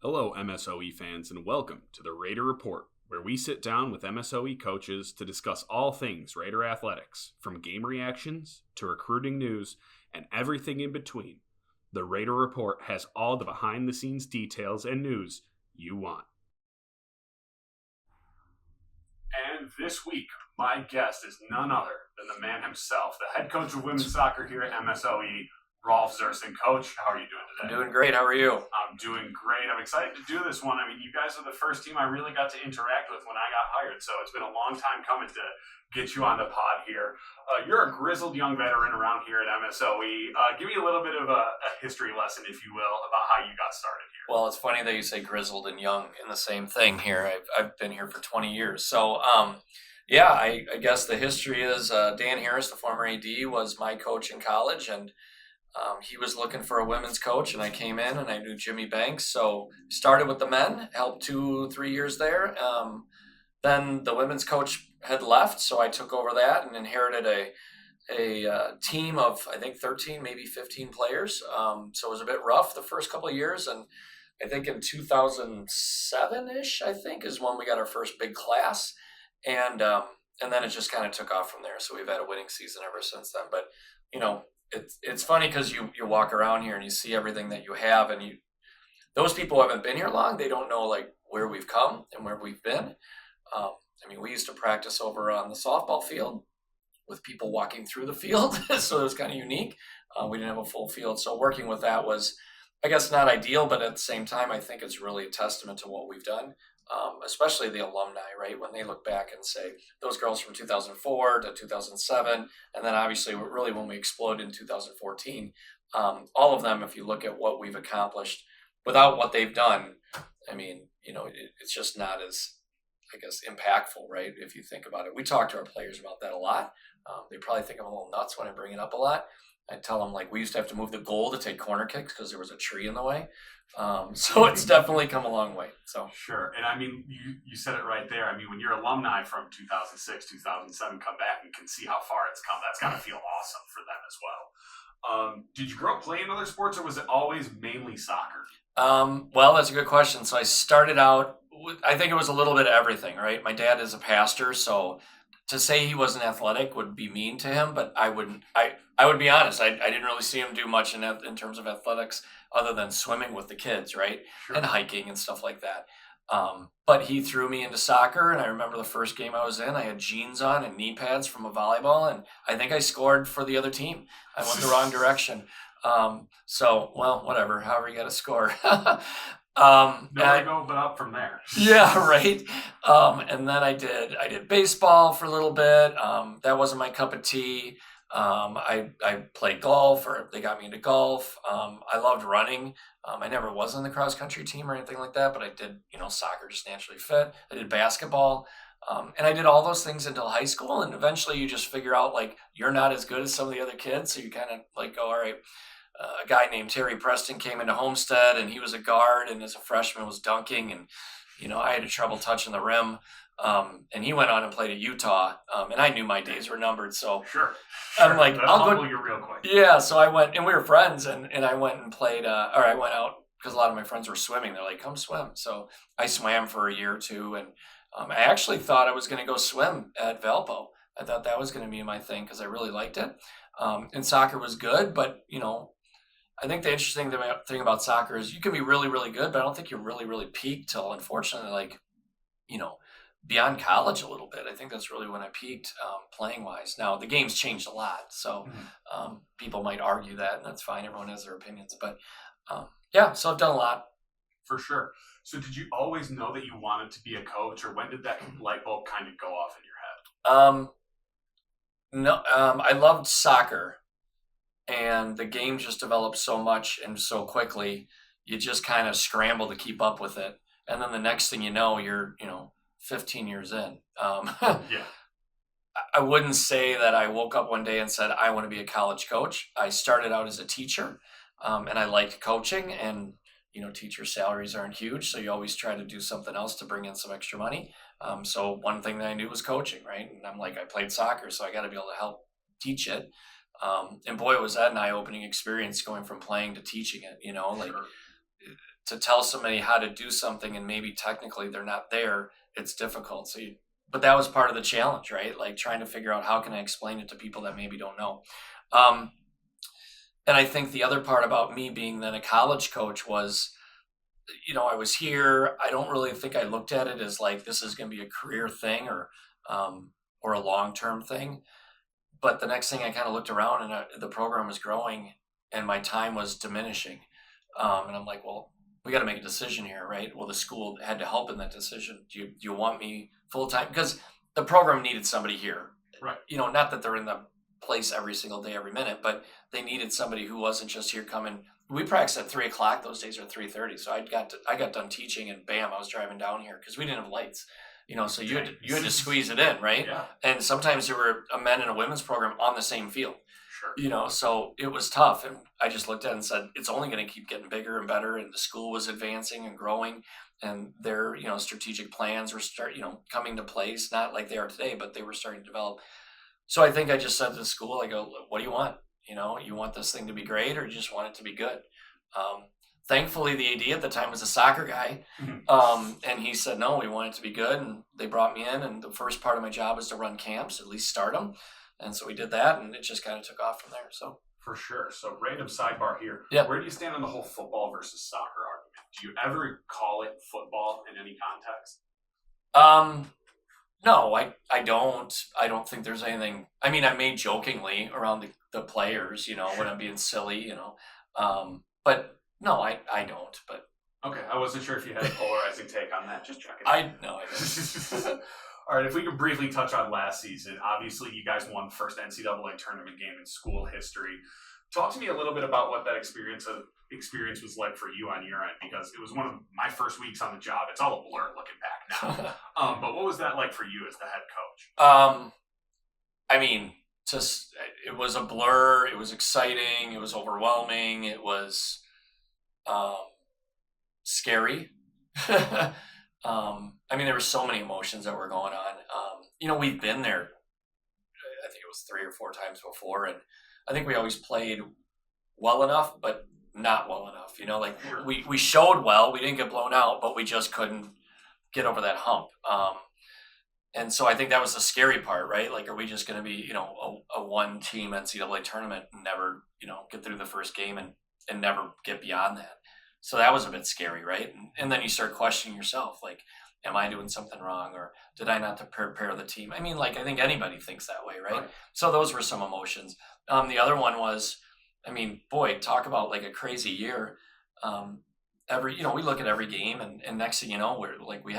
Hello, MSOE fans, and welcome to the Raider Report, where we sit down with MSOE coaches to discuss all things Raider athletics, from game reactions to recruiting news and everything in between. The Raider Report has all the behind-the-scenes details and news you want. And this week, my guest is none other than the man himself, the head coach of women's soccer here at MSOE, Rolf Zersen. Coach, how are you doing today? I'm doing great. How are you? I'm doing great. I'm excited to do this one. I mean, you guys are the first team I really got to interact with when I got hired, so it's been a long time coming to get you on the pod here. You're a grizzled young veteran around here at MSOE. Give me a little bit of a history lesson, if you will, about how you got started here. Well, it's funny that you say grizzled and young in the same thing here. I've been here for 20 years. So, I guess the history is Dan Harris, the former AD, was my coach in college, and he was looking for a women's coach, and I came in and I knew Jimmy Banks. So started with the men, helped 2-3 years there. Then the women's coach had left, so I took over that and inherited a team of, I think, 13, maybe 15 players. So it was a bit rough the first couple of years. And I think in 2007-ish, I think, is when we got our first big class. And then it just kind of took off from there. So we've had a winning season ever since then. But, it's funny because you walk around here and you see everything that you have, and those people who haven't been here long, they don't know like where we've come and where we've been. We used to practice over on the softball field with people walking through the field, so it was kind of unique. We didn't have a full field, so working with that was, I guess, not ideal, but at the same time, I think it's really a testament to what we've done. Especially the alumni, right? When they look back and say, those girls from 2004 to 2007, and then obviously really when we exploded in 2014, all of them, if you look at what we've accomplished without what they've done, it's just not as, I guess, impactful, right? If you think about it. We talk to our players about that a lot. They probably think I'm a little nuts when I bring it up a lot. I tell them, like, we used to have to move the goal to take corner kicks because there was a tree in the way. So it's definitely come a long way. So sure. And I mean, you said it right there. I mean, when your alumni from 2006, 2007 come back and can see how far it's come, that's got to feel awesome for them as well. Did you grow up playing other sports, or was it always mainly soccer? Well, that's a good question. So I started out, I think it was a little bit of everything, right? My dad is a pastor, so to say he wasn't athletic would be mean to him, but I would be honest. I didn't really see him do much in terms of athletics other than swimming with the kids, right? Sure. And hiking and stuff like that. But he threw me into soccer, and I remember the first game I was in, I had jeans on and knee pads from a volleyball, and I think I scored for the other team. I went the wrong direction. Whatever, however you got to score. Nowhere to go but up from there. Yeah, right. And then I did baseball for a little bit. That wasn't my cup of tea. I played golf, or they got me into golf. I loved running. I never was on the cross country team or anything like that, but I did, soccer just naturally fit. I did basketball. And I did all those things until high school. And eventually you just figure out, like, you're not as good as some of the other kids. So you kind of like go, all right. A guy named Terry Preston came into Homestead, and he was a guard, and as a freshman was dunking, and I had trouble touching the rim, and he went on and played at Utah, and I knew my days were numbered, so sure. I'm like, I'll go you real quick. Yeah, so I went, and we were friends, and I went and played, or I went out because a lot of my friends were swimming. They're like, come swim. So I swam for a year or two, and I actually thought I was going to go swim at Valpo. I thought that was going to be my thing because I really liked it, and soccer was good, but I think the interesting thing about soccer is you can be really, really good, but I don't think you're really, really peaked till, unfortunately, beyond college a little bit. I think that's really when I peaked playing-wise. Now, the game's changed a lot, so people might argue that, and that's fine. Everyone has their opinions. But, so I've done a lot. For sure. So did you always know that you wanted to be a coach, or when did that light bulb kind of go off in your head? No, I loved soccer. And the game just developed so much and so quickly, you just kind of scramble to keep up with it. And then the next thing you know, you're, 15 years in. Yeah. I wouldn't say that I woke up one day and said, I want to be a college coach. I started out as a teacher, and I liked coaching, and, teacher salaries aren't huge. So you always try to do something else to bring in some extra money. So one thing that I knew was coaching, right? And I'm like, I played soccer, so I got to be able to help teach it. And boy, was that an eye-opening experience going from playing to teaching it, Sure. to tell somebody how to do something and maybe technically they're not there, it's difficult. But that was part of the challenge, right? Like trying to figure out how can I explain it to people that maybe don't know. Um, and I think the other part about me being then a college coach was, I was here. I don't really think I looked at it as like this is going to be a career thing or a long-term thing. But the next thing I kind of looked around and the program was growing and my time was diminishing. And I'm like, well, we got to make a decision here, right? Well, the school had to help in that decision. Do you want me full time? Because the program needed somebody here. Right. Not that they're in the place every single day, every minute, but they needed somebody who wasn't just here coming. We practiced at 3:00 those days or 3:30. So I got done teaching and bam, I was driving down here because we didn't have lights. So you had to squeeze it in, right? Yeah. And sometimes there were a men and a women's program on the same field. Sure. So it was tough. And I just looked at it and said, it's only going to keep getting bigger and better. And the school was advancing and growing. And their, strategic plans were coming to place, not like they are today, but they were starting to develop. So I think I just said to the school, I go, what do you want? You want this thing to be great or you just want it to be good? Thankfully, the AD at the time was a soccer guy. And he said, no, we want it to be good. And they brought me in. And the first part of my job was to run camps, at least start them. And so we did that, and it just kind of took off from there. So for sure. So random sidebar here. Yeah. Where do you stand on the whole football versus soccer argument? Do you ever call it football in any context? No, I don't. I don't think there's anything. I mean, I made jokingly around the players, when I'm being silly, But no, I don't. But okay, I wasn't sure if you had a polarizing take on that. Just checking. I don't. All right, if we could briefly touch on last season. Obviously, you guys won the first NCAA tournament game in school history. Talk to me a little bit about what that experience was like for you on your end, because it was one of my first weeks on the job. It's all a blur looking back now. But what was that like for you as the head coach? I mean, it was a blur. It was exciting. It was overwhelming. It was scary. I mean, there were so many emotions that were going on. We've been there, I think it was 3 or 4 times before, and I think we always played well enough, but not well enough. We showed well, we didn't get blown out, but we just couldn't get over that hump. And so I think that was the scary part, right? Like, are we just going to be, a one-team NCAA tournament and never, get through the first game and never get beyond that? So that was a bit scary, right? And then you start questioning yourself, like, am I doing something wrong, or did I not prepare the team? I mean, like, I think anybody thinks that way, right? So those were some emotions. The other one was, I mean, boy, talk about like a crazy year. We look at every game, and next thing you know, we're like, we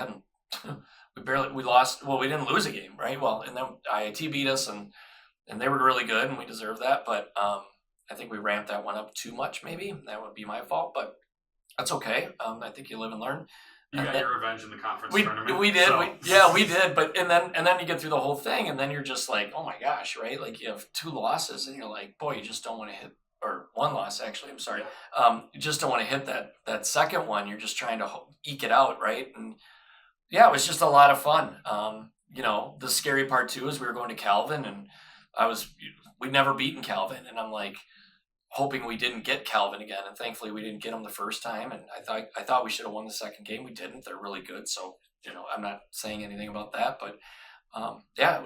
lost. Well, we didn't lose a game, right? Well, and then IIT beat us, and they were really good, and we deserved that. But I think we ramped that one up too much. Maybe that would be my fault, but that's okay. I think you live and learn. You got your revenge in the conference tournament. We did. So. We did. But and then you get through the whole thing, and then you're just like, oh my gosh, right? Like, you have 2 losses, and you're like, boy, you just don't want to hit, or 1 loss actually. I'm sorry. You just don't want to hit that second one. You're just trying to eke it out, right? And yeah, it was just a lot of fun. The scary part too is we were going to Calvin, and we'd never beaten Calvin, and I'm like, hoping we didn't get Calvin again, and thankfully we didn't get him the first time. And I thought we should have won the second game. We didn't. They're really good, so I'm not saying anything about that. But it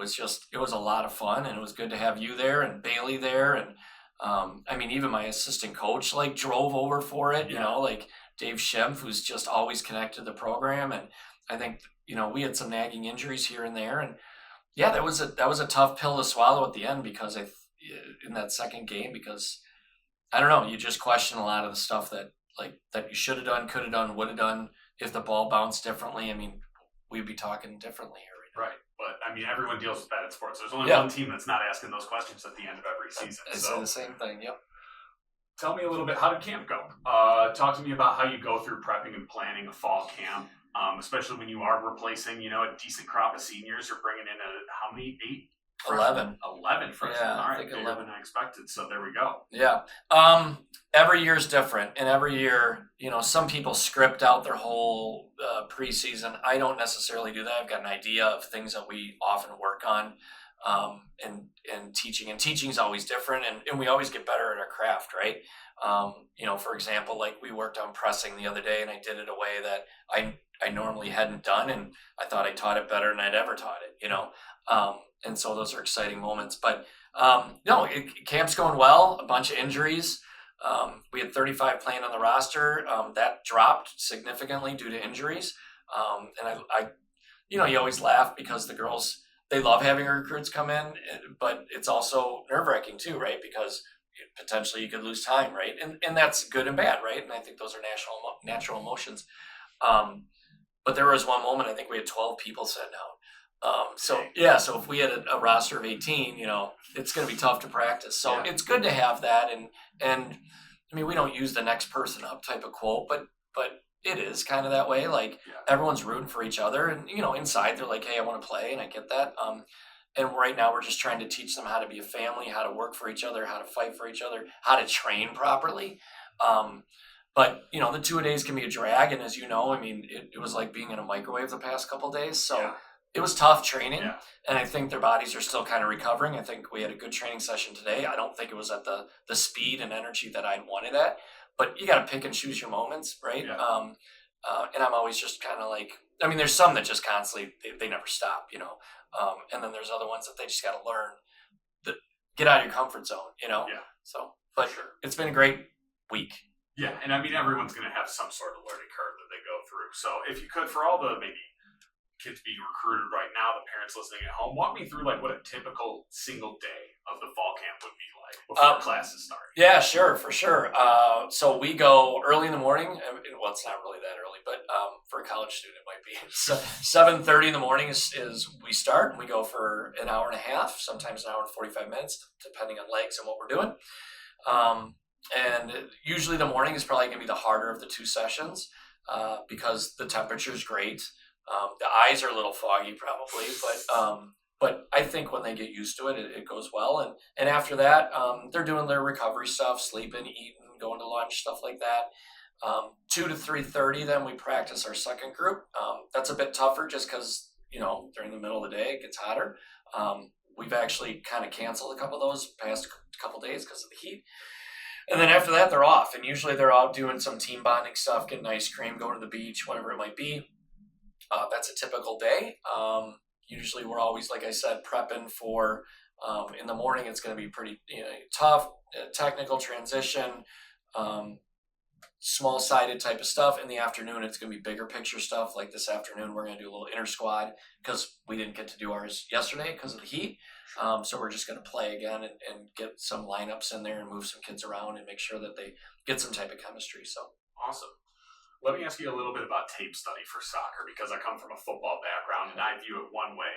was a lot of fun, and it was good to have you there and Bailey there, and I mean, even my assistant coach like drove over for it. Like Dave Schempf, who's just always connected to the program, and I think we had some nagging injuries here and there, and yeah, that was a tough pill to swallow at the end because in that second game, because I don't know. You just question a lot of the stuff that you should have done, could have done, would have done. If the ball bounced differently, I mean, we'd be talking differently here right now. Right. But, I mean, everyone deals with that in sports. There's only one team that's not asking those questions at the end of every season. It's the same thing, yep. Tell me a little bit, how did camp go? Talk to me about how you go through prepping and planning a fall camp, especially when you are replacing, a decent crop of seniors. You're bringing in how many? 8? 11. 11 freshmen. Yeah, all right, I think 11 than I expected. So there we go. Yeah. Every year is different, and every year, some people script out their whole preseason. I don't necessarily do that. I've got an idea of things that we often work on, and teaching. And teaching is always different, and we always get better at our craft, right? For example, like we worked on pressing the other day, and I did it a way that I normally hadn't done, and I thought I taught it better than I'd ever taught it. And so those are exciting moments. But no, camp's going well. A bunch of injuries. We had 35 playing on the roster. That dropped significantly due to injuries. And I you always laugh because the girls, they love having recruits come in, but it's also nerve-wracking too, right? Because potentially you could lose time, right? And that's good and bad, right? And I think those are natural emotions. But there was one moment, I think we had 12 people sitting out. So if we had a roster of 18, it's going to be tough to practice. So it's good to have that. And I mean, we don't use the next person up type of quote, but it is kind of that way. Like everyone's rooting for each other, and inside they're like, hey, I want to play, and I get that. And right now we're just trying to teach them how to be a family, how to work for each other, how to fight for each other, how to train properly. But the 2-a-days can be a drag, and as you know, I mean, it was like being in a microwave the past couple of days. So it was tough training, and I think their bodies are still kind of recovering. I think we had a good training session today. I don't think it was at the speed and energy that I'd wanted at, but you got to pick and choose your moments, right? Yeah. And I'm always just kind of like, I mean, there's some that just constantly, they never stop, and then there's other ones that they just got to learn that get out of your comfort zone, Yeah. So, but It's been a great week. Yeah, and I mean, everyone's going to have some sort of learning curve that they go through. So if you could, for all the maybe kids being recruited right now, the parents listening at home, walk me through like what a typical single day of the fall camp would be like before classes start. Yeah, sure, for sure. So we go early in the morning. Well, it's not really that early, but for a college student, it might be. So 7:30 in the morning is we start, and we go for an hour and a half, sometimes an hour and 45 minutes, depending on legs and what we're doing. And usually the morning is probably going to be the harder of the two sessions because the temperature is great. The eyes are a little foggy probably, but I think when they get used to it, it goes well. And after that, they're doing their recovery stuff, sleeping, eating, going to lunch, stuff like that. 2 to 3:30, then we practice our second group. That's a bit tougher just because, during the middle of the day, it gets hotter. We've actually kind of canceled a couple of those past couple days because of the heat. And then after that, they're off. And usually they're out doing some team bonding stuff, getting ice cream, going to the beach, whatever it might be. That's a typical day. Usually we're always, like I said, prepping for, in the morning, it's going to be pretty tough, technical transition, small-sided type of stuff. In the afternoon, it's going to be bigger picture stuff. Like this afternoon, we're going to do a little inter-squad because we didn't get to do ours yesterday because of the heat. So we're just going to play again and get some lineups in there and move some kids around and make sure that they get some type of chemistry. So awesome. Let me ask you a little bit about tape study for soccer because I come from a football background and I view it one way.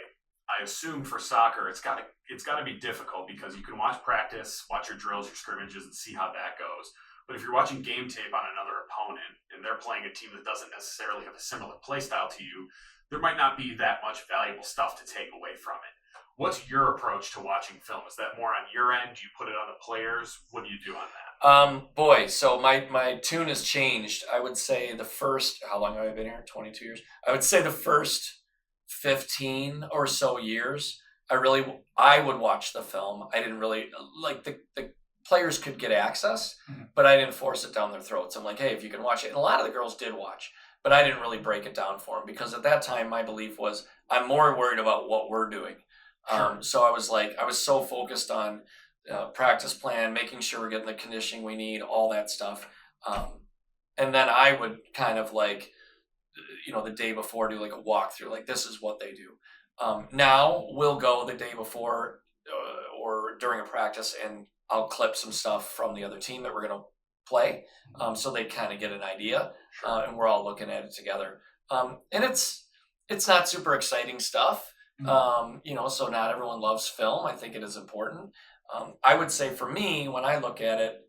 I assume for soccer it's got to be difficult because you can watch practice, watch your drills, your scrimmages, and see how that goes. But if you're watching game tape on another opponent and they're playing a team that doesn't necessarily have a similar play style to you, there might not be that much valuable stuff to take away from it. What's your approach to watching film? Is that more on your end? Do you put it on the players? What do you do on that? So my tune has changed. I would say the first, how long have I been here? 22 years. I would say the first 15 or so years, I would watch the film. I didn't really, like the players could get access, but I didn't force it down their throats. I'm like, hey, if you can watch it. And a lot of the girls did watch, but I didn't really break it down for them because at that time, my belief was I'm more worried about what we're doing. So I was so focused on practice plan, making sure we're getting the conditioning we need, all that stuff. And then I would kind of like, the day before do like a walkthrough, like this is what they do. Now we'll go the day before or during a practice and I'll clip some stuff from the other team that we're going to play. So they kind of get an idea and we're all looking at it together. And it's not super exciting stuff. So not everyone loves film. I think it is important. I would say for me, when I look at it,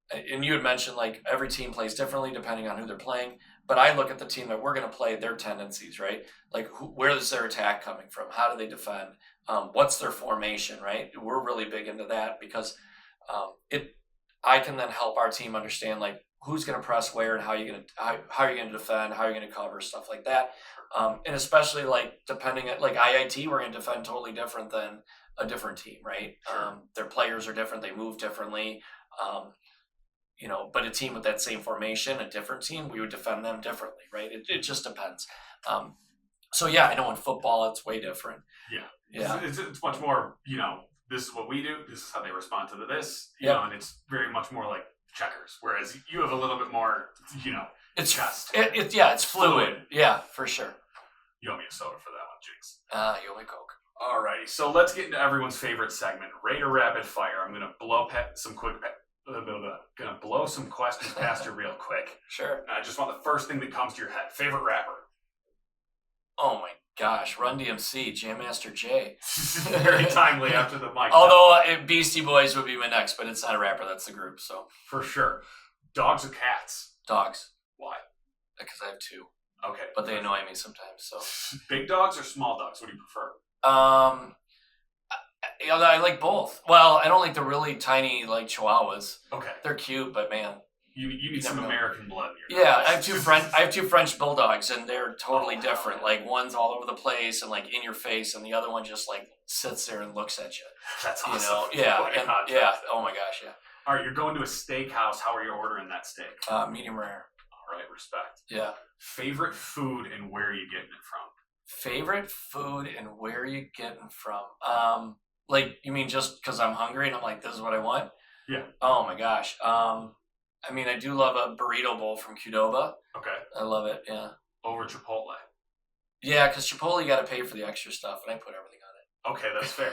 and you had mentioned like every team plays differently depending on who they're playing, but I look at the team that we're going to play, their tendencies, right? Like where is their attack coming from? How do they defend? What's their formation, right? We're really big into that because I can then help our team understand like who's going to press where and how you're going to defend, how you're going to cover, stuff like that. And especially like depending at like IIT, we're going to defend totally different than a different team, right? Their players are different. They move differently. But a team with that same formation, a different team, we would defend them differently, right? It just depends. I know in football it's way different. Yeah. It's much more, this is what we do, this is how they respond to this, and it's very much more like checkers. Whereas you have a little bit more, it's chest. It's fluid. Yeah, for sure. You owe me a soda for that one, Jinx. You owe me Coke. Alrighty, so let's get into everyone's favorite segment, Raider Rapid Fire. I'm gonna blow some questions past you real quick. Sure. I just want the first thing that comes to your head. Favorite rapper? Oh my gosh, Run DMC, Jam Master Jay. Very timely after the mic. Although Beastie Boys would be my next, but it's not a rapper, that's the group. So for sure. Dogs or cats? Dogs. Why? Because I have two. Okay. But they annoy me sometimes. So big dogs or small dogs? What do you prefer? I like both. Well, I don't like the really tiny chihuahuas. Okay. They're cute, but man, you need some American blood in your dogs. I have two French bulldogs, and they're totally different. Like one's all over the place and in your face, and the other one just sits there and looks at you. That's awesome. Yeah. Oh my gosh, yeah. All right, you're going to a steakhouse. How are you ordering that steak? Medium rare. All right, respect. Yeah. Favorite food and where are you getting it from? Favorite food and where are you getting from? You mean just because I'm hungry and I'm like, this is what I want? Yeah. Oh my gosh. I do love a burrito bowl from Qdoba. Okay. I love it. Yeah. Over Chipotle. Yeah, because Chipotle you got to pay for the extra stuff, and I put everything on it. Okay, that's fair.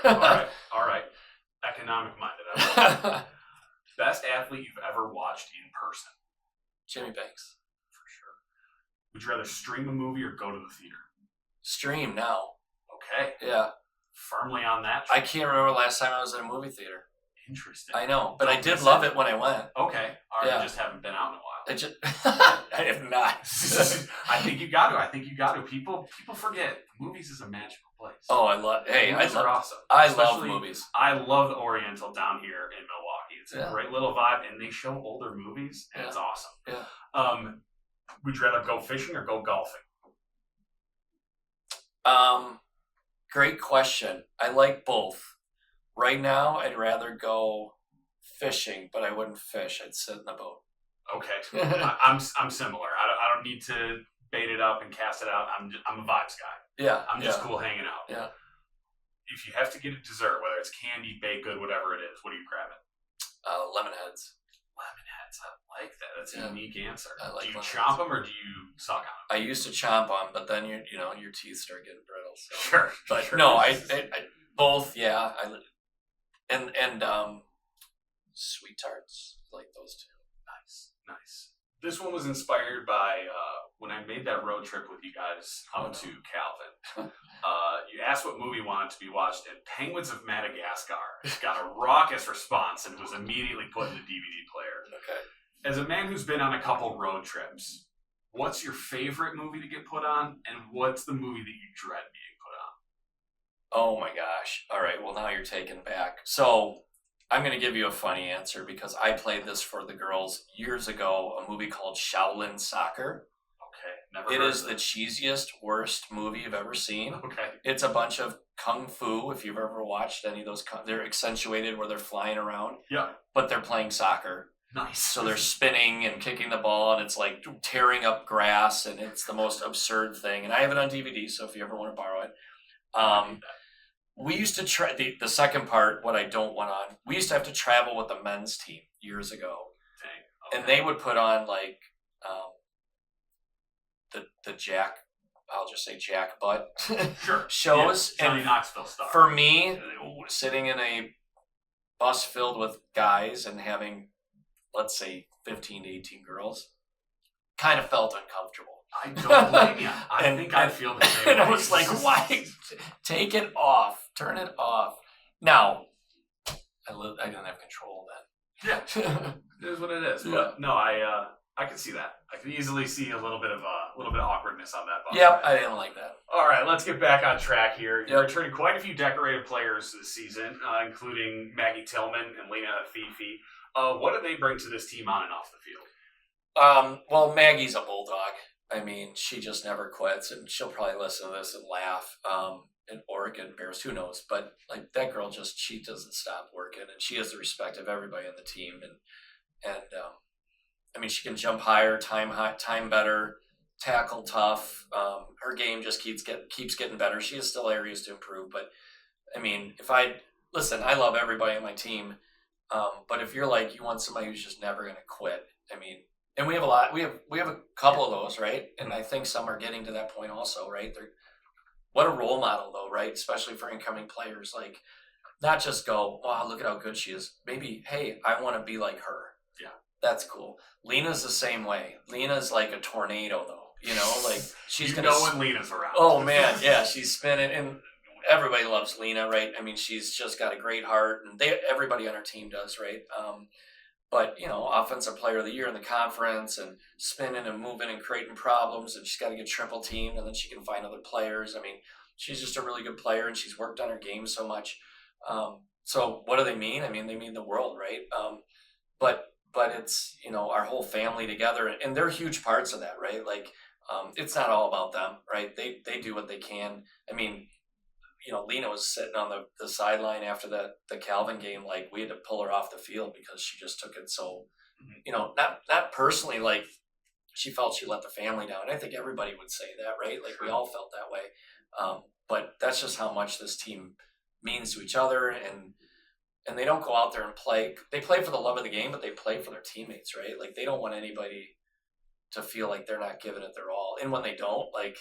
All right. Economic minded. Best athlete you've ever watched in person? Jimmy Banks. For sure. Would you rather stream a movie or go to the theater? Stream now. Okay. Yeah. Firmly on that. I can't remember last time I was in a movie theater. Interesting. I know, but I did love it when I went. Okay. All right. Yeah. You just haven't been out in a while. I have not. I think you got to. People forget movies is a magical place. Oh, I love. Hey, movies are awesome. I love movies. I love the Oriental down here in Milwaukee. It's a great little vibe, and they show older movies, and it's awesome. Yeah. Would you rather go fishing or go golfing? Great question. I like both. Right now, I'd rather go fishing, but I wouldn't fish. I'd sit in the boat. Okay, I'm similar. I don't need to bait it up and cast it out. I'm a vibes guy. Yeah, I'm just cool hanging out. Yeah. If you have to get a dessert, whether it's candy, baked good, whatever it is, what are you grabbing? Lemon heads. Lemon heads. I like that. That's a unique answer. Do you chomp them or do you suck on them? I used to chomp on, but then your teeth start getting brittle. So. Sure. But sure. no, I both. Yeah. And sweet tarts, like those two. Nice. This one was inspired by when I made that road trip with you guys out to Calvin. You asked what movie wanted to be watched, and Penguins of Madagascar got a raucous response and was immediately put in the DVD player. Okay. As a man who's been on a couple road trips, what's your favorite movie to get put on, and what's the movie that you dread being put on? Oh my gosh. All right, well now you're taken back. So I'm going to give you a funny answer because I played this for the girls years ago, a movie called Shaolin Soccer. Okay, never It heard is of the cheesiest, worst movie you've ever seen. Okay. It's a bunch of kung fu, if you've ever watched any of those. They're accentuated where they're flying around. Yeah. But they're playing soccer. Nice. So they're spinning and kicking the ball, and it's like tearing up grass, and it's the most absurd thing. And I have it on DVD, so if you ever want to borrow it. We used to try the second part, what I don't want on. We used to have to travel with the men's team years ago. Dang. Okay. And they would put on the Jack, I'll just say Jack Butt sure. shows. Yeah, Johnny and Knoxville star. For me, sitting in a bus filled with guys and having, let's say, 15 to 18 girls, kind of felt uncomfortable. I don't blame you. I think I feel the same way. And I was like, why? Take it off. Turn it off. Now, I didn't have control then. Yeah. It is what it is. Yeah. But no, I can see that. I can easily see a little bit of awkwardness on that bus. Yep, I didn't like that. All right, let's get back on track here. You're Yep. returning quite a few decorated players this season, including Maggie Tillman and Lena Fifi. What do they bring to this team on and off the field? Well, Maggie's a bulldog. I mean, she just never quits, and she'll probably listen to this and laugh. in Oregon Bears, who knows? But like that girl, she doesn't stop working, and she has the respect of everybody on the team. And I mean, she can jump higher, time better, tackle tough. Her game just keeps getting better. She has still areas to improve, but I mean, I love everybody on my team. But if you're like, you want somebody who's just never going to quit, I mean, and we have a lot, we have a couple of those, right? And I think some are getting to that point also, right? What a role model though, right? Especially for incoming players, like not just go, wow, look at how good she is. Maybe, hey, I want to be like her. Yeah. That's cool. Lena's the same way. Lena's like a tornado though, like she's going to when Lena's around. Oh man, yeah, she's spinning, and everybody loves Lena, right? I mean, she's just got a great heart, and everybody on her team does, right? But offensive player of the year in the conference, and spinning and moving and creating problems, and she's got to get triple teamed, and then she can find other players. I mean, she's just a really good player, and she's worked on her game so much. So what do they mean? I mean, they mean the world, right? But it's our whole family together, and they're huge parts of that, right? Like it's not all about them, right? They do what they can. I mean, Lena was sitting on the sideline after the Calvin game. Like we had to pull her off the field because she just took it so, not personally, like she felt she let the family down. I think everybody would say that, right? Like we all felt that way. But that's just how much this team means to each other. And they don't go out there and play. They play for the love of the game, but they play for their teammates, right? Like they don't want anybody to feel like they're not giving it their all. And when they don't, like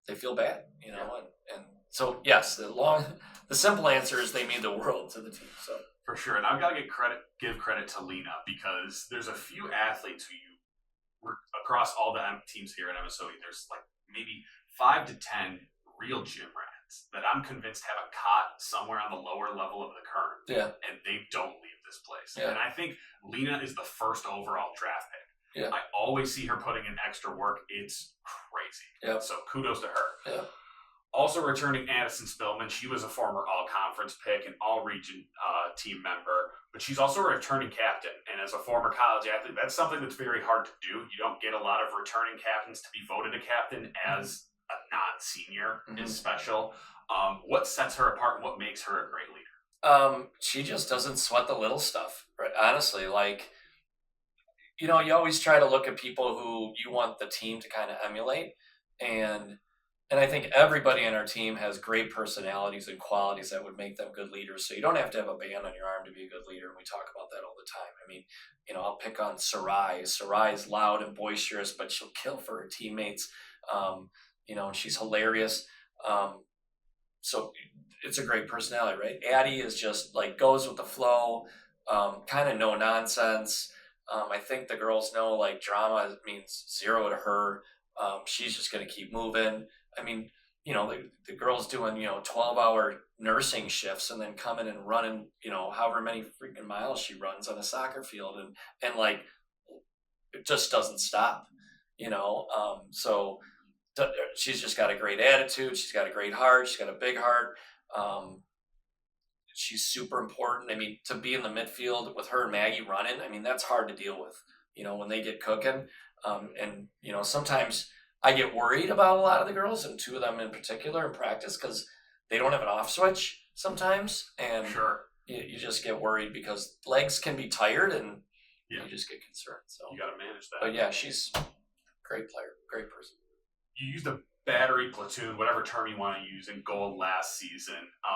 they feel bad, and so yes, the simple answer is they mean the world to the team. So for sure, and I've got to give credit to Lena, because there's a few athletes who across all the teams here at MSOE. There's like maybe 5 to 10 real gym rats that I'm convinced have a cot somewhere on the lower level of the kern. Yeah, and they don't leave this place. Yeah. And I think Lena is the first overall draft pick. Yeah, I always see her putting in extra work. It's crazy. Yeah. So kudos to her. Yeah. Also returning Addison Spillman. She was a former all-conference pick and all-region team member, but she's also a returning captain. And as a former college athlete, that's something that's very hard to do. You don't get a lot of returning captains to be voted a captain as a non-senior is special. What sets her apart and what makes her a great leader? She just doesn't sweat the little stuff, right? Honestly, like, you always try to look at people who you want the team to kind of emulate. And I think everybody on our team has great personalities and qualities that would make them good leaders. So you don't have to have a band on your arm to be a good leader. And we talk about that all the time. I mean, I'll pick on Sarai. Sarai is loud and boisterous, but she'll kill for her teammates. And she's hilarious. So it's a great personality, right? Addie is just like goes with the flow, kind of no nonsense. I think the girls know like drama means zero to her. She's just going to keep moving. I mean, the girls doing, 12-hour nursing shifts and then coming and running, however many freaking miles she runs on a soccer field. And like, it just doesn't stop, so she's just got a great attitude. She's got a great heart. She's got a big heart. She's super important. I mean, to be in the midfield with her and Maggie running, I mean, that's hard to deal with, when they get cooking. And sometimes I get worried about a lot of the girls, and two of them in particular in practice, because they don't have an off switch sometimes. And sure, you just get worried because legs can be tired, and you just get concerned. So you got to manage that. But yeah, she's a great player, great person. You used a battery platoon, whatever term you want to use, in goal last season.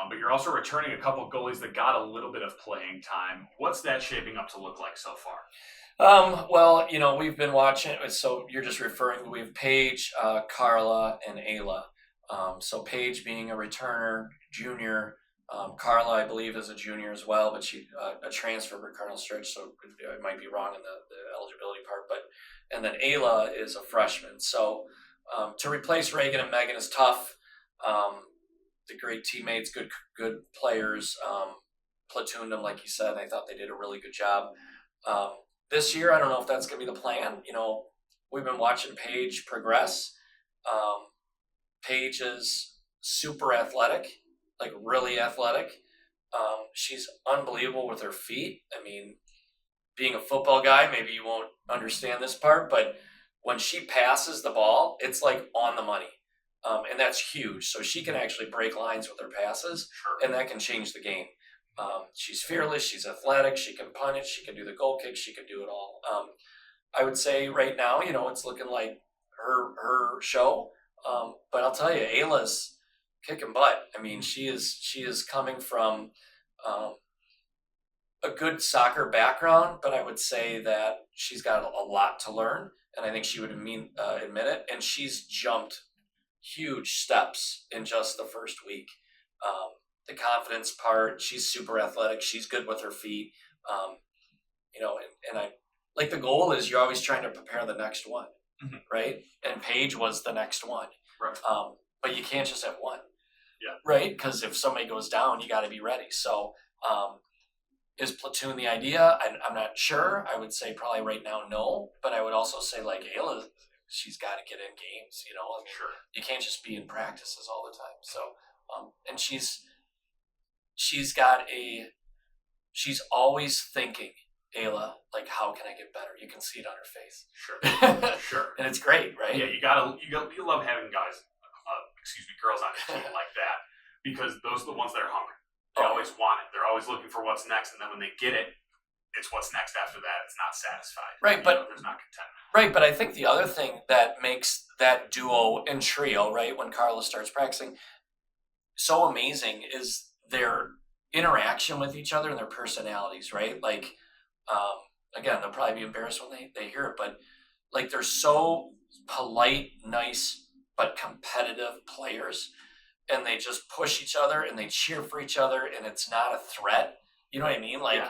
But you're also returning a couple of goalies that got a little bit of playing time. What's that shaping up to look like so far? Well, we've been watching, so you're just referring, we have Paige, Carla, and Ayla. So Paige being a returner, junior, Carla, I believe, is a junior as well, but she a transfer for Cardinal Stretch, so I might be wrong in the eligibility part. And then Ayla is a freshman. So to replace Reagan and Megan is tough. The great teammates, good players, platooned them, like you said. I thought they did a really good job. This year, I don't know if that's going to be the plan. We've been watching Paige progress. Paige is super athletic, like really athletic. She's unbelievable with her feet. I mean, being a football guy, maybe you won't understand this part, but when she passes the ball, it's like on the money. And that's huge. So she can actually break lines with her passes, and that can change the game. She's fearless. She's athletic. She can punish. She can do the goal kick. She can do it all. I would say right now, it's looking like her show. But I'll tell you, Ayla's kicking butt. I mean, she is coming from a good soccer background, but I would say that she's got a lot to learn, and I think she would admit it. And she's jumped huge steps in just the first week. The confidence part, she's super athletic. She's good with her feet. And I like the goal is you're always trying to prepare the next one, right? And Paige was the next one, right? But you can't just have one, yeah, right? Because if somebody goes down, you got to be ready. So, is platoon the idea? I'm not sure. I would say probably right now no, but I would also say like Ayla, she's got to get in games. I mean, sure. You can't just be in practices all the time. So, and she's always thinking, Ayla, like, how can I get better? You can see it on her face. Sure, sure. And it's great, right? Yeah, you love having girls on your team like that, because those are the ones that are hungry. They always want it. They're always looking for what's next, and then when they get it, it's what's next after that. It's not satisfied. Right, but there's not contentment. Right, but I think the other thing that makes that duo and trio, right, when Carla starts practicing, so amazing is their interaction with each other and their personalities, right? Like, again, they'll probably be embarrassed when they hear it, but like they're so polite, nice, but competitive players, and they just push each other and they cheer for each other, and it's not a threat. You know what I mean? Like,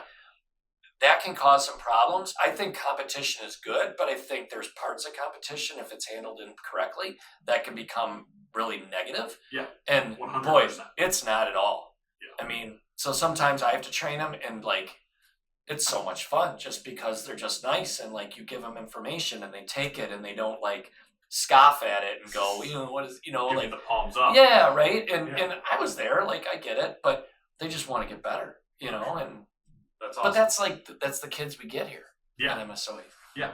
that can cause some problems. I think competition is good, but I think there's parts of competition, if it's handled incorrectly, that can become really negative. Yeah. And 100%. Boy, it's not at all. Yeah. I mean, so sometimes I have to train them, and like, it's so much fun just because they're just nice, and like you give them information and they take it and they don't like scoff at it and go, what is, Give like the palms up. Yeah, right. And I was there, like I get it, but they just want to get better, and that's awesome. But that's the kids we get here at MSOE. Yeah.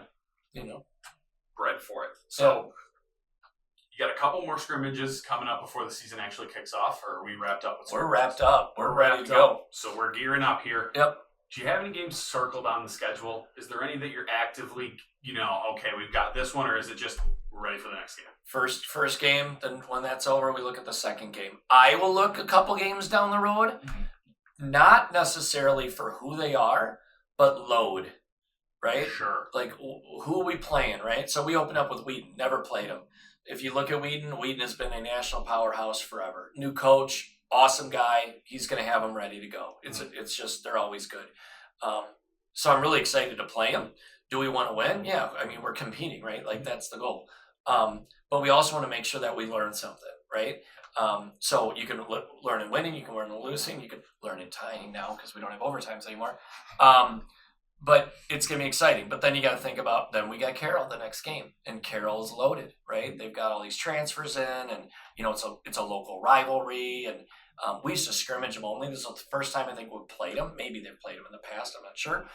Bred for it. So you got a couple more scrimmages coming up before the season actually kicks off, or are we wrapped up? We're wrapped up. We're ready to go. So we're gearing up here. Yep. Do you have any games circled on the schedule? Is there any that you're actively, okay, we've got this one, or is it just we're ready for the next game? First game, then when that's over, we look at the second game. I will look a couple games down the road, not necessarily for who they are, but load, right? Sure. Like, who are we playing, right? So we opened up with Wheaton, never played them. If you look at Wheaton has been a national powerhouse forever. New coach, awesome guy. He's going to have them ready to go. It's just, they're always good. So I'm really excited to play them. Do we want to win? Yeah. I mean, we're competing, right? Like, that's the goal. But we also want to make sure that we learn something, right? So you can learn in winning, you can learn in losing, you can learn in tying now because we don't have overtimes anymore. But it's going to be exciting. But then you got to think about, then we got Carroll the next game, and Carroll's loaded, right? They've got all these transfers in, and, it's a local rivalry, and we used to scrimmage them only. This is the first time I think we played them. Maybe they've played them in the past. I'm not sure.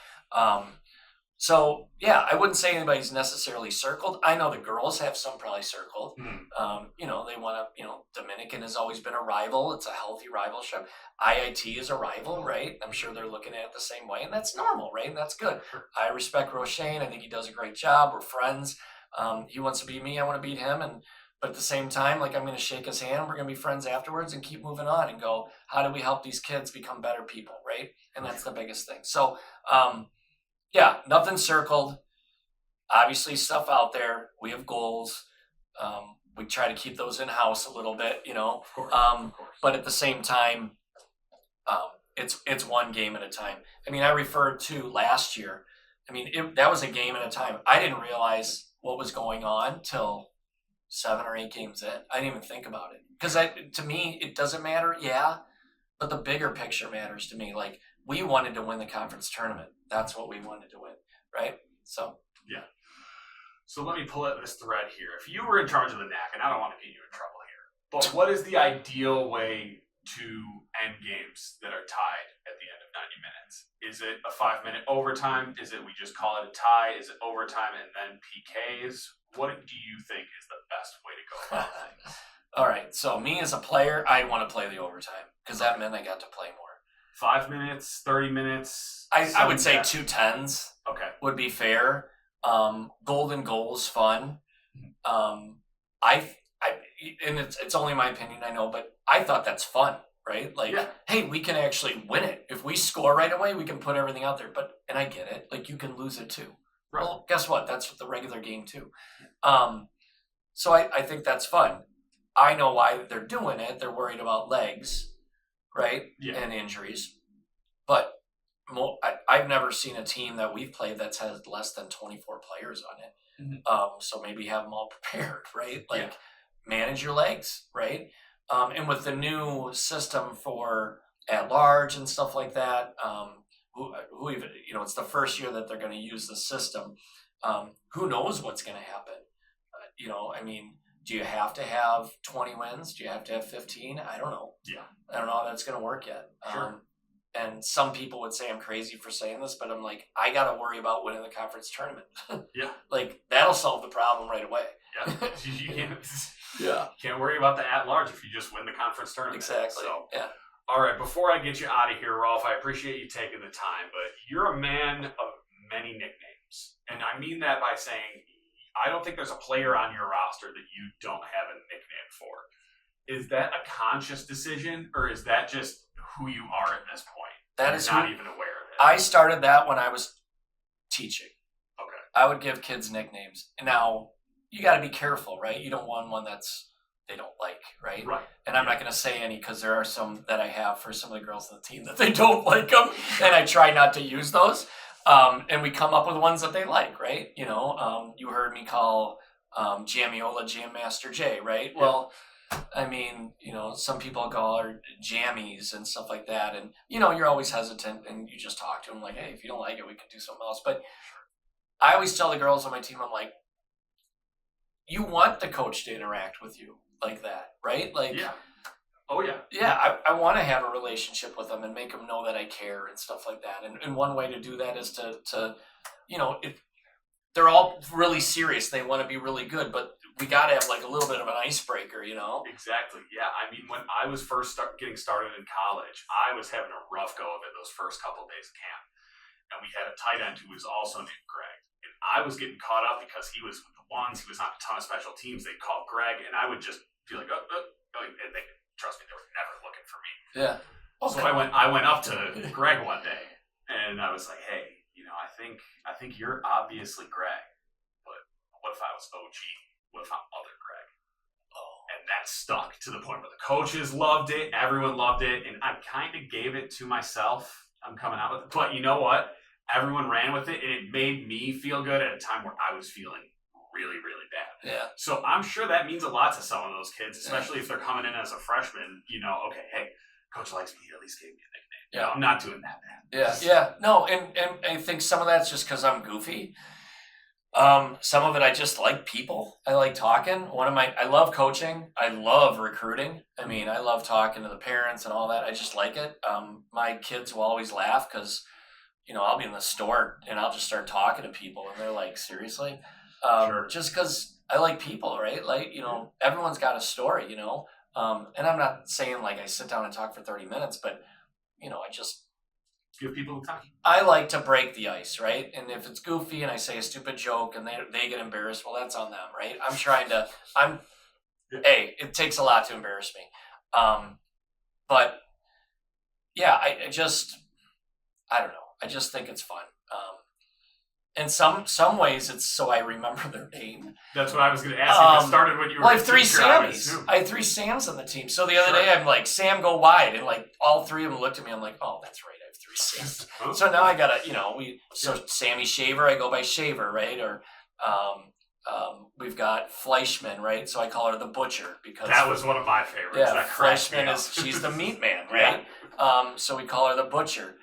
So, yeah, I wouldn't say anybody's necessarily circled. I know the girls have some probably circled. They want to, Dominican has always been a rival. It's a healthy rivalship. IIT is a rival, right? I'm sure they're looking at it the same way, and that's normal, right? And that's good. I respect Roshane. I think he does a great job. We're friends. He wants to beat me. I want to beat him. But at the same time, like, I'm going to shake his hand. We're going to be friends afterwards and keep moving on and go, how do we help these kids become better people, right? And that's the biggest thing. So, nothing circled. Obviously, stuff out there. We have goals. We try to keep those in-house a little bit, Of course. But at the same time, it's one game at a time. I mean, I referred to last year. I mean, that was a game at a time. I didn't realize what was going on till 7 or 8 games in. I didn't even think about it. Because to me, it doesn't matter, but the bigger picture matters to me. Like, we wanted to win the conference tournament. That's what we wanted to win, right? So. Yeah. So let me pull at this thread here. If you were in charge of the NAC, and I don't want to get you in trouble here, but what is the ideal way to end games that are tied at the end of 90 minutes? Is it a 5-minute overtime? Is it we just call it a tie? Is it overtime and then PKs? What do you think is the best way to go about things? All right. So me as a player, I want to play the overtime because that meant I got to play more. 5 minutes, 30 minutes. I would say 2 10s. Okay. Would be fair. Golden goals, fun. I and it's only my opinion, I know, but I thought that's fun, right? Like, hey, we can actually win it if we score right away. We can put everything out there, and I get it. Like, you can lose it too. Right. Well, guess what? That's the regular game too. So I think that's fun. I know why they're doing it. They're worried about legs, right? Yeah. And injuries. But I've never seen a team that we've played that's had less than 24 players on it. Mm-hmm. So maybe have them all prepared, right? Like manage your legs, right? And with the new system for at large and stuff like that, who even, it's the first year that they're going to use the system. Who knows what's going to happen? Do you have to have 20 wins? Do you have to have 15? I don't know. Yeah. I don't know how that's going to work yet. Sure. And some people would say I'm crazy for saying this, but I'm like, I got to worry about winning the conference tournament. Yeah. Like, that'll solve the problem right away. Yeah. You can't worry about the at-large if you just win the conference tournament. Exactly. So, yeah. All right, before I get you out of here, Rolf, I appreciate you taking the time, but you're a man of many nicknames. And I mean that by saying I don't think there's a player on your roster that you don't have a nickname for. Is that a conscious decision, or is that just who you are at this point? That is not even aware of it. I started that when I was teaching. Okay. I would give kids nicknames. Now, you got to be careful, right? You don't want one that's they don't like, right? Right. And I'm not going to say any because there are some that I have for some of the girls on the team that they don't like them, and I try not to use those. And we come up with ones that they like, right? You heard me call Jamiola Jam Master J, right? Yeah. Well, I mean, some people call her jammies and stuff like that. And, you're always hesitant and you just talk to them like, hey, if you don't like it, we could do something else. But I always tell the girls on my team, I'm like, you want the coach to interact with you like that, right? Like, yeah. Oh, yeah. Yeah, I want to have a relationship with them and make them know that I care and stuff like that. And one way to do that is to they're all really serious. They want to be really good, but we got to have like a little bit of an icebreaker, Exactly. Yeah. I mean, when I was first getting started in college, I was having a rough go of it those first couple of days of camp. And we had a tight end who was also named Greg. And I was getting caught up because he was with the ones, he was on a ton of special teams. They called Greg, and I would just be like, and they, trust me, they were never looking for me. Yeah. Okay. So I went up to Greg one day, and I was like, hey, I think you're obviously Greg, but what if I was OG? What if I'm other Greg? Oh. And that stuck to the point where the coaches loved it, everyone loved it, and I kind of gave it to myself. I'm coming out with it. But you know what? Everyone ran with it, and it made me feel good at a time where I was feeling really, really bad. Yeah. So I'm sure that means a lot to some of those kids, especially if they're coming in as a freshman. Okay, hey, coach likes me. He at least gave me a nickname. Yeah. I'm not doing that bad. Yeah. Yeah. No, and I think some of that's just because I'm goofy. Some of it I just like people. I like talking. I love coaching. I love recruiting. I mean, I love talking to the parents and all that. I just like it. My kids will always laugh because, I'll be in the store and I'll just start talking to people and they're like, seriously? Sure. Just because I like people, right? Like, everyone's got a story, and I'm not saying like I sit down and talk for 30 minutes, but, I just give people time. I like to break the ice, right? And if it's goofy and I say a stupid joke and they get embarrassed, well, that's on them, right? Hey, it takes a lot to embarrass me. But yeah, I don't know. I just think it's fun. In some ways, it's so I remember their name. That's what I was going to ask you. It started when you were. Well, I have 3 Sammys. I had 3 Sams on the team. So the other day, I'm like, Sam, go wide, and like all 3 of them looked at me. I'm like, oh, that's right. I have 3 Sams. Okay. So now I gotta, Sammy Shaver, I go by Shaver, right? Or we've got Fleischman, right? So I call her the Butcher because that was one of my favorites. Yeah, Fleischman she's the meat man, right? Yeah. So we call her the Butcher.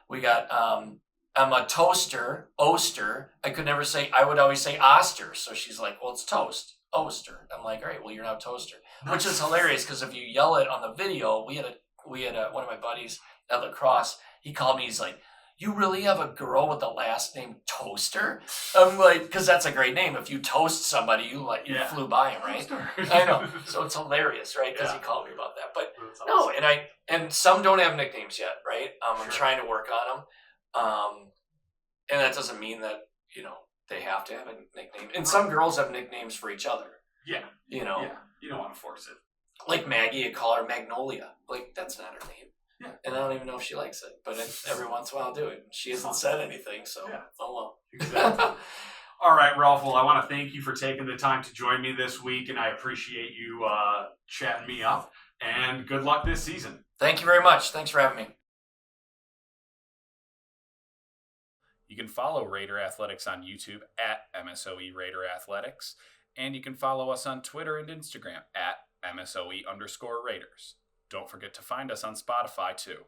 We got. I'm a toaster, Oster. I would always say Oster. So she's like, well, it's toast, Oster. I'm like, all right, well, you're now toaster. Which is hilarious because if you yell it on the video, we had one of my buddies at lacrosse, he called me, he's like, you really have a girl with the last name Toaster? I'm like, because that's a great name. If you toast somebody, you flew by him, right? I know. So it's hilarious, right? Because he called me about that. But no, and some don't have nicknames yet, right? I'm trying to work on them. And that doesn't mean that, they have to have a nickname. And some girls have nicknames for each other. Yeah. Yeah. You don't want to force it. Like Maggie, I call her Magnolia. Like, that's not her name. Yeah. And I don't even know if she likes it. But every once in a while I'll do it. She hasn't said anything, so oh well. Exactly. All right, Rolf. Well, I want to thank you for taking the time to join me this week, and I appreciate you chatting me up. And good luck this season. Thank you very much. Thanks for having me. You can follow Raider Athletics on YouTube at MSOE Raider Athletics, and you can follow us on Twitter and Instagram at MSOE_Raiders. Don't forget to find us on Spotify too.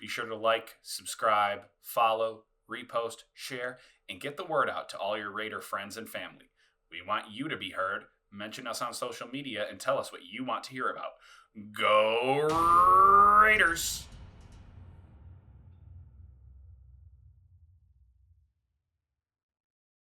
Be sure to like, subscribe, follow, repost, share, and get the word out to all your Raider friends and family. We want you to be heard. Mention us on social media and tell us what you want to hear about. Go Raiders!